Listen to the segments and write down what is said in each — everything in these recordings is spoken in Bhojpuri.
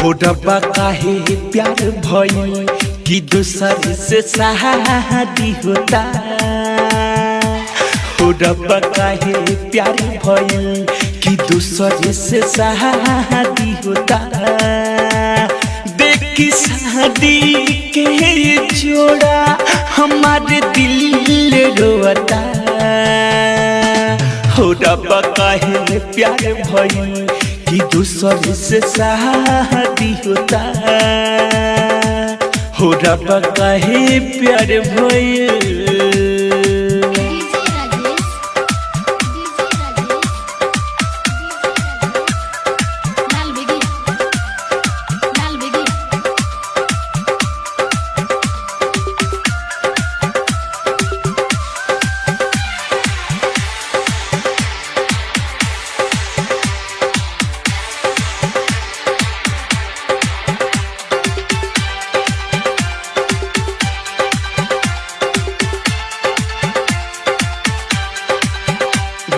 हो रब्बा काहे प्यार भइल कि दूसर से शादी होता। हो रब्बा काहे प्यार भइल कि दूसर से शादी होता। देखी शादी के जोड़ा हमारे दिल रोता। हो रब्बा काहे प्यार भइल कि दूसर से शादी होता। हो रब्बा काहे प्यार भइल।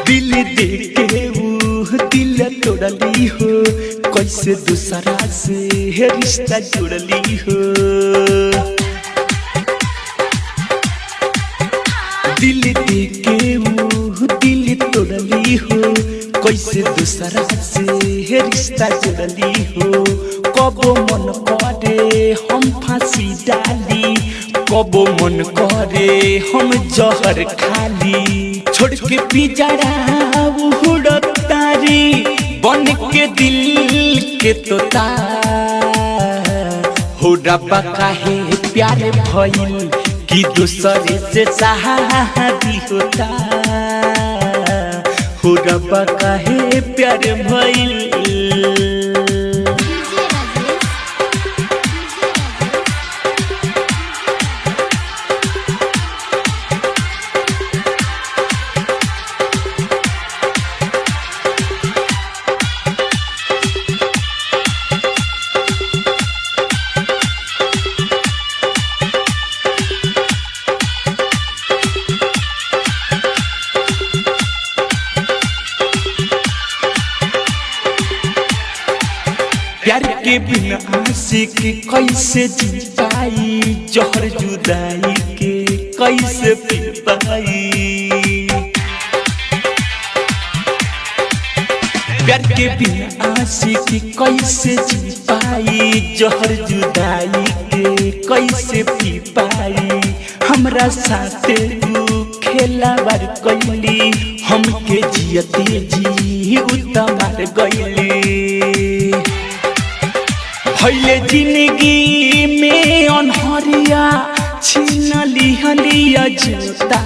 दिल देके वो दिल तोड़ली हो, कैसे दूसरा से रिश्ता जोड़ली हो। दिल देके वो दिल तोड़ली हो, कैसे दूसरा से रिश्ता जोड़ली हो। कबो मन करे हम फांसी डाली, कबो मन करे हम जहर खाली। छोड़ के पिजड़ा उड़तारी बन के दिल के तोता। हो रब्बा काहे प्यार भइल कि दूसर से शादी होता। हो रब्बा काहे प्यार भइल। प्यार के बिना आशिक कैसे जी पाई, जहर जुदाई के कैसे पी पाई। प्यार के बिना आशिक कैसे जी पाई, जहर जुदाई के कैसे पी पाई। हमरा साथे तू खेलावार कैली, हमके जियते जी उतमार गइली। भइले जिंदगी में अनहरिया छीन लिहलिया जोता।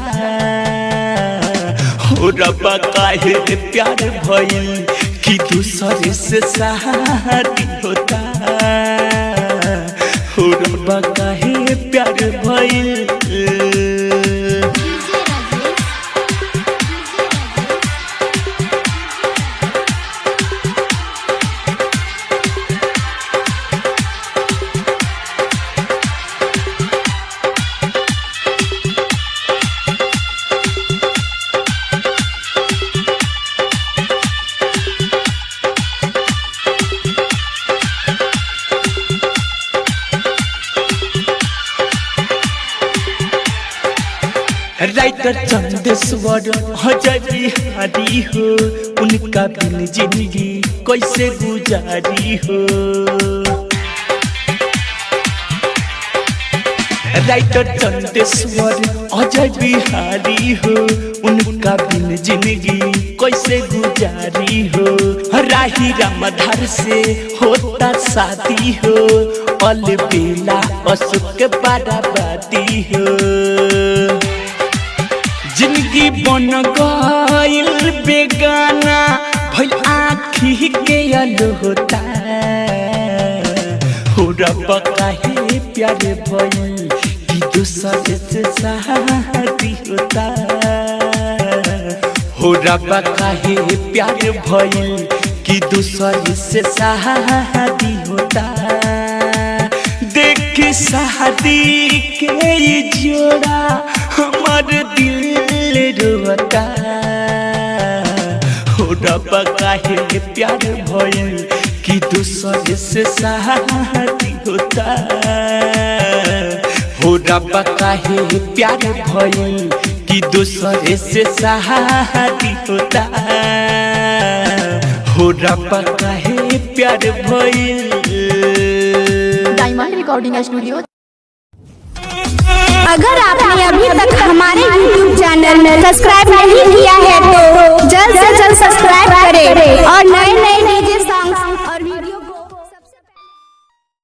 हो रब्बा काहे प्यार भइल कि दूसर से शादी होता। हो रब्बा काहे प्यार भइल। राइटर चंदेश्वर अजय बिहारी हो, उनका बिन जिंदगी कैसे गुजारी हो। राइटर चंदेश्वर अजय बिहारी हो, उनका बिन जिंदगी कैसे गुजारी हो। राही रामधार से होता शादी हो, अलबेला अशोक बराबादी हो। जिंदगी बन गइल बेगाना भइल आँखी के अलोता। हो रब्बा काहे प्यार भइल कि दूसर से शादी होता। हो रब्बा काहे प्यार भइल कि दूसर से शादी होता। देखी शादी के जोड़ा हमार दिल रोता। हो रब्बा काहे प्यार भइल कि दूसरे से शादी होता हो रब्बा काहे प्यार भइल कि दूसरे से शादी होता हो रब्बा काहे प्यार भइल। Diamond recording studio. अगर आपने अभी तक हमारे YouTube चैनल में सब्सक्राइब नहीं किया है तो